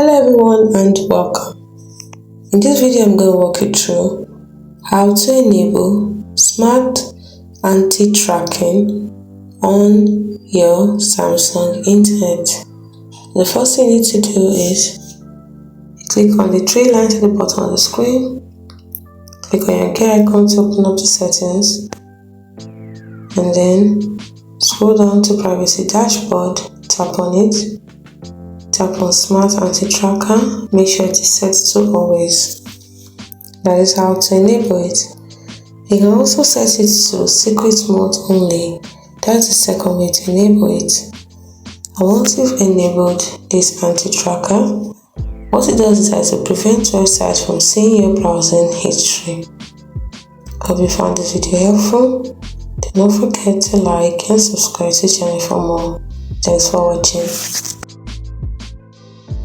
Hello everyone and welcome. In this video I'm going to walk you through how to enable smart anti-tracking on your Samsung internet. The first thing you need to do is click on the three lines at the bottom of the screen, click on your gear icon to open up the settings, and then scroll down to privacy dashboard, tap on it. Tap on Smart Anti-Tracker, make sure it is set to always. That is how to enable it. You can also set it to secret mode only. That's the second way to enable it. And once you've enabled this anti-tracker, what it does is that it will prevent websites from seeing your browsing history. I hope you found this video helpful. Do not forget to like and subscribe to the channel for more. Thanks for watching.